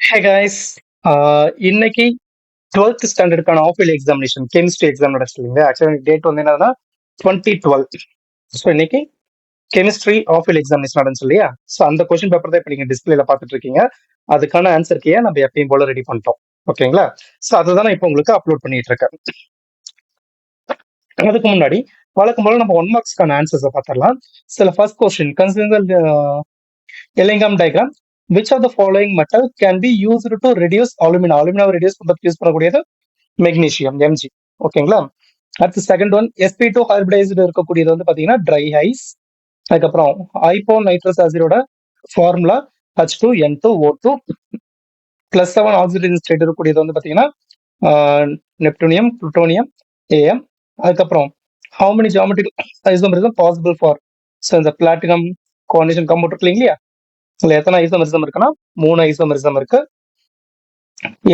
ஹே guys, இன்னைக்கு 12th ஸ்டாண்டர்டுக்கான half yearly examination chemistry exam நடந்துச்சு இல்லைங்களா? ஆக்சுவலி டேட் வந்து என்னன்னா 2012. ஸோ இன்னைக்கு கெமிஸ்ட்ரி ஆஃப் இயர்லி எக்ஸாமினேஷன் நடந்துச்சு இல்லையா? ஸோ அந்த கொஸ்டின் பேப்பர் தான் இப்போ நீங்க டிஸ்பிளேல பார்த்துட்டு இருக்கீங்க. அதுக்கான ஆன்சர் கீயை நம்ம எப்பயும் போல ரெடி பண்ணிட்டோம். ஓகேங்களா? ஸோ அதுதான் நான் இப்போ உங்களுக்கு அப்லோட் பண்ணிட்டு இருக்கேன். அதுக்கு முன்னாடி வழக்கம் போல நம்ம 1 மார்க்ஸ்க்கான ஆன்சர்ஸை பார்த்துடலாம். சில first question consider Ellingham diagram. Which of the following metal can be used to reduce alumina? Alumina reduce பண்றதுக்கு யூஸ் பண்ணக்கூடியது மெக்னீசியம் Mg. ஓகேங்களா? அடுத்து செகண்ட் ஒன் sp2 ஹைபிரிடைஸ்டு இருக்கக்கூடியது வந்து பாத்தீங்கன்னா ட்ரை ஐஸ். அதுக்கப்புறம் ஐப்போ நைட்ரஸ் ஆசிடோட ஃபார்முலா H2N2O2 +7 ஆக்சிஜன் ஸ்டேட் இருக்கக்கூடியது வந்து பாத்தீங்கன்னா நெப்டூனியம் புளுட்டோனியம் ஏஎம். அதுக்கப்புறம் how many geometrical isomerism possible for இந்த பிளாட்டினம் கோஆர்டினேஷன் காம்பவுண்ட் இருக்கு இல்லையா? இதுல எத்தனை ஐசோமெரிசம் இருக்குன்னா 3 ஐசோமெரிசம் இருக்கு.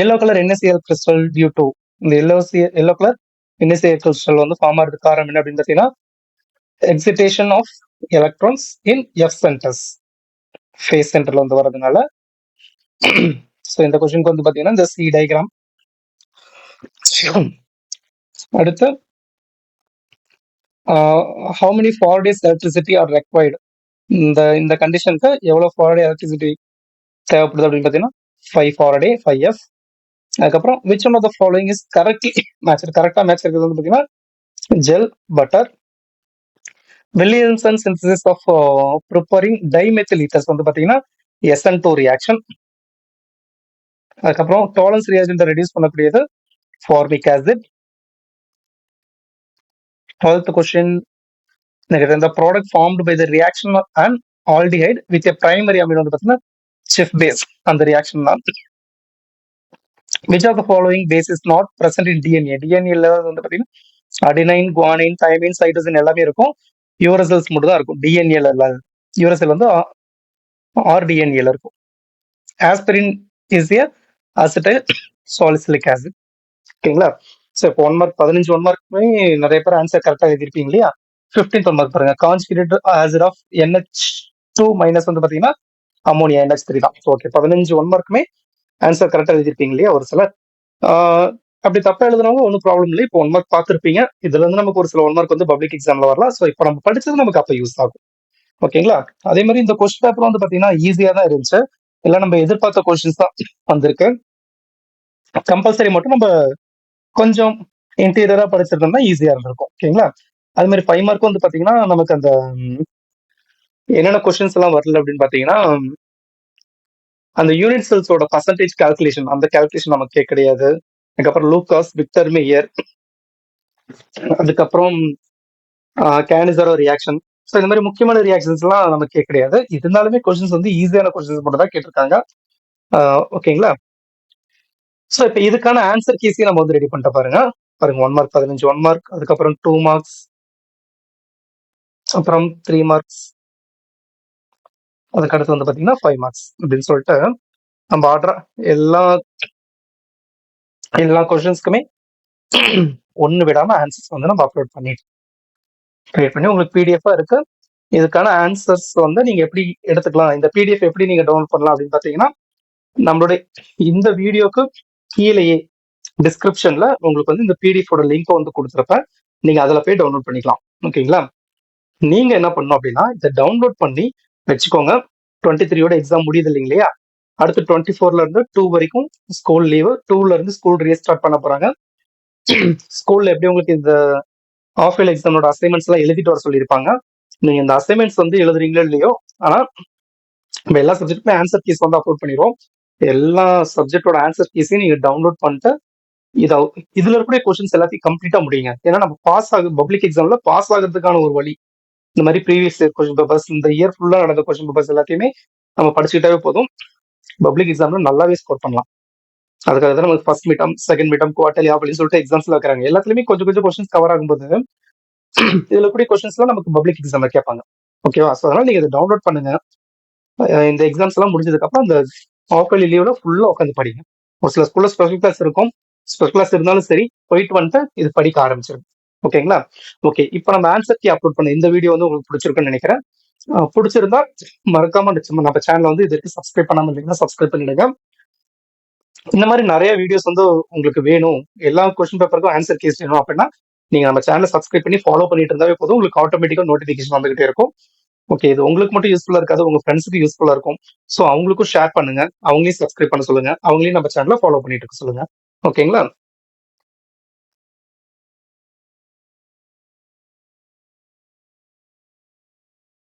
Yellow colour NaCl crystal due to இந்த எல்லோ கலர் NaCl கிறிஸ்டல் வந்து ஃபார்ம் ஆகிறதுக்கு காரணம் என்ன அப்படின்னு பார்த்தீங்கன்னா excitation of electrons in F centres face சென்டர்ல வந்து வர்றதுனால. ஸோ இந்த கொஸ்டினுக்கு வந்து பார்த்தீங்கன்னா இந்த சி டயக்ராம். அடுத்து how many Faraday's electricity R required, இந்த கண்டிஷனுக்கு எவ்வளோ ஃபாரடே எலக்ட்ரிசிட்டி தேவைப்படுது அப்படின்னு பார்த்தீங்கன்னா 5 ஃபாரடே 5F. அதுக்கப்புறம் which one of the following is correctly match, கரெக்டாக மேட்ச் இருக்கிறது வந்து பார்த்தீங்கன்னா ஜெல் பட்டர். Williamson synthesis of preparing dimethyl ethers வந்து பார்த்தீங்கன்னா SN2 ரியாக்ஷன். அதுக்கப்புறம் டாலன்ஸ் ரியாக்ஷன் ரெடியூஸ் பண்ணக்கூடியது ஃபார்மிக் ஆசிட். 12th கொஸ்டின் இந்த product formed by the reaction and aldehyde with a primary amine வந்து பார்த்தீங்கன்னா சிஃப் பேஸ், அந்த ரியாக்ஷன் தான். Which of the following base is not present in DNA? DNA வந்து பார்த்தீங்கன்னா adenine guanine thymine cytosine எல்லாமே இருக்கும். யூரசல்ஸ் மட்டும் தான் இருக்கும். டிஎன்ஏல இல்லாது. யூரசல் வந்து ஆர்டிஎன்ஏல இருக்கும். Aspirin is a acetyl salicylic acid. ஓகேங்களா? ஸோ இப்போ 1 மார்க் 15 1 மார்க்குமே நிறைய பேர் ஆன்சர் கரெக்டாக எழுதிருப்பீங்க இல்லையா? 15th 1 மார்க் பாருங்க. Conjugated acid of NH2 minus வந்து பார்த்தீங்கன்னா அமோனியா NH3 தான். ஓகே 15 1 மார்க்குமே ஆன்சர் கரெக்டாக எழுதிருப்பீங்க இல்லையா? ஒரு சிலர் அப்படி தப்பா எழுதுனவங்க ஒன்றும் ப்ராப்ளம் இல்லை. இப்போ 1 மார்க் பார்த்துருப்பீங்க. இதுல இருந்து நமக்கு ஒரு சில 1 மார்க் வந்து பப்ளிக் எக்ஸாம்ல வரலாம். ஸோ இப்போ நம்ம படிச்சது நமக்கு அப்போ யூஸ் ஆகும். ஓகேங்களா? அதே மாதிரி இந்த கொஸ்டின் பேப்பர் வந்து பாத்தீங்கன்னா ஈஸியா தான் இருந்துச்சு. எல்லாம் நம்ம எதிர்பார்த்த கொஸ்டின்ஸ் தான் வந்திருக்கு. கம்பல்சரி மட்டும் நம்ம கொஞ்சம் இன்டீரியரா படிச்சிருந்தோம்னா ஈஸியா இருந்திருக்கும். ஓகேங்களா? அது மாதிரி 5 மார்க் வந்து பாத்தீங்கன்னா நமக்கு அந்த என்னென்ன கொஸ்டின்ஸ் எல்லாம் வரல அப்படின்னு பாத்தீங்கன்னா அந்த யூனிட் செல்ஸோட பர்சன்டேஜ் கால்குலேஷன், அந்த கால்குலேஷன் நமக்கு கிடையாது. அதுக்கப்புறம் லூகாஸ் விக்டர் மேயர், அதுக்கப்புறம் கேனிசரோ ரியாக்ஷன். ஸோ இந்த மாதிரி முக்கியமான ரியாக்ஷன்ஸ் எல்லாம் நமக்கே கிடையாது. இருந்தாலுமே கொஸ்டின்ஸ் வந்து ஈஸியான கொஸ்டின்ஸ் மட்டும் தான் கேட்டிருக்காங்க. ஓகேங்களா? ஸோ இப்போ இதுக்கான ஆன்சர் கீஸையும் நம்ம வந்து ரெடி பண்ணிட்டு பாருங்க. 1 மார்க் 15 1 மார்க், அதுக்கப்புறம் 2 மார்க்ஸ், அப்புறம் 3 மார்க்ஸ், அதுக்கடுத்து வந்து பார்த்தீங்கன்னா 5 மார்க்ஸ் அப்படின்னு சொல்லிட்டு நம்ம ஆர்டரா எல்லா கொஸ்டின்ஸ்க்குமே ஒன்று விடாம ஆன்சர்ஸ் வந்து நம்ம அப்லோட் பண்ணிட்டு கிரியேட் பண்ணி உங்களுக்கு பிடிஎஃபா இருக்கு. இதுக்கான ஆன்சர்ஸ் வந்து நீங்க எப்படி எடுத்துக்கலாம், இந்த பிடிஎஃப் எப்படி நீங்க டவுன்லோட் பண்ணலாம் அப்படின்னு பாத்தீங்கன்னா நம்மளுடைய இந்த வீடியோக்கு கீழேயே டிஸ்கிரிப்ஷன்ல உங்களுக்கு வந்து இந்த பிடிஎஃபோட லிங்க் வந்து கொடுத்துருப்பேன். நீங்க அதில் போய் டவுன்லோட் பண்ணிக்கலாம். ஓகேங்களா? நீங்க என்ன பண்ணணும் அப்படின்னா இதை டவுன்லோட் பண்ணி வச்சுக்கோங்க. 23யோட எக்ஸாம் முடியுது இல்லைங்களா? அடுத்து 24ல இருந்து 2 வரைக்கும் ஸ்கூல் லீவு. 2ல இருந்து ஸ்கூல் ரீஸ்டார்ட் பண்ண போறாங்க. ஸ்கூல்ல எப்படி உங்களுக்கு இந்த ஆஃப் இயர் எக்ஸாமோட அசைன்மெண்ட்ஸ் எல்லாம் எழுதிட்டு வர சொல்லியிருப்பாங்க. நீங்க இந்த அசைன்மெண்ட்ஸ் வந்து எழுதுறீங்களோ இல்லையோ, ஆனா நம்ம எல்லா சப்ஜெக்ட்டுமே ஆன்சர் கீஸ் வந்து அப்லோட் பண்ணிடுவோம். எல்லா சப்ஜெக்டோட ஆன்சர் கீஸையும் நீங்க டவுன்லோட் பண்ணிட்டு இதுல இருக்கக்கூடிய கொஸ்டின்ஸ் எல்லாத்தையும் கம்ப்ளீட்டா முடியுங்க. ஏன்னா நம்ம பாஸ் பப்ளிக் எக்ஸாம்ல பாஸ் ஆகிறதுக்கான ஒரு வழி இந்த மாதிரி ப்ரீவியஸ் கொஸ்டின் பேப்பர்ஸ், இந்த இயர் ஃபுல்லா நடந்த கொஸ்டின் பேப்பர்ஸ் எல்லாத்தையுமே நம்ம படிச்சுக்கிட்டாவே போதும். பப்ளிக் எக்ஸாம்ல நல்லாவே ஸ்கோர் பண்ணலாம். அதுக்காக தான் நமக்கு first midterm, second midterm, quarterly அப்படின்னு சொல்லிட்டு எக்ஸாம்ஸ்ல வைக்கிறாங்க. எல்லாத்துலயுமே கொஞ்சம் கொஞ்சம் கொஸ்டின்ஸ் கவர் ஆகும்போது இதுல கூடிய கொஸ்டின்ஸ் எல்லாம் நமக்கு பப்ளிக் எக்ஸாம்ல கேட்பாங்க. ஓகேவா? ஸோ அதனால நீங்க இதை டவுன்லோட் பண்ணுங்க. இந்த எக்ஸாம்ஸ் எல்லாம் முடிஞ்சதுக்கு அப்புறம் இந்த ஆஃப் இயர்லி லீவ்ல ஃபுல்லா உட்காந்து படிங்க. ஒரு சில ஸ்கூல்ல ஸ்பெஷல் கிளாஸ் இருக்கும். ஸ்பெஷல் கிளாஸ் இருந்தாலும் சரி போயிட்டு வந்துட்டு இது படிக்க ஆரம்பிச்சிடும். ஓகேங்களா? ஓகே, இப்போ நம்ம ஆன்சர் கீ அப்லோட் பண்ண இந்த வீடியோ வந்து உங்களுக்கு பிடிச்சிருக்குன்னு நினைக்கிறேன். பிடிச்சிருந்தா மறக்காம நம்ம சேனல் வந்து இதுக்கு சப்ஸ்கிரைப் பண்ணாம இருந்தீங்கன்னா சப்ஸ்கிரைப் பண்ணிடுங்க. இந்த மாதிரி நிறைய வீடியோஸ் வந்து உங்களுக்கு வேணும், எல்லா கொஸ்டின் பேப்பருக்கும் ஆன்சர் கீஸ் வேணும் அப்படின்னா நீங்க நம்ம சேனலை சப்ஸ்கிரைப் பண்ணி ஃபாலோ பண்ணிட்டு இருந்தாவே போதும். உங்களுக்கு ஆட்டோமேட்டிக்கா நோட்டிபிகேஷன் வந்துகிட்டே இருக்கும். ஓகே, இது உங்களுக்கு மட்டும் யூஸ்ஃபுல்லா இருக்காது, உங்க ஃப்ரெண்ட்ஸுக்கு யூஸ்ஃபுல்லா இருக்கும். ஸோ அவங்களுக்கும் ஷேர் பண்ணுங்க, அவங்களையும் சப்ஸ்கிரைப் பண்ண சொல்லுங்க, அவங்களையும் நம்ம சேனலை ஃபாலோ பண்ணிட்டு இருக்க சொல்லுங்க. ஓகேங்களா?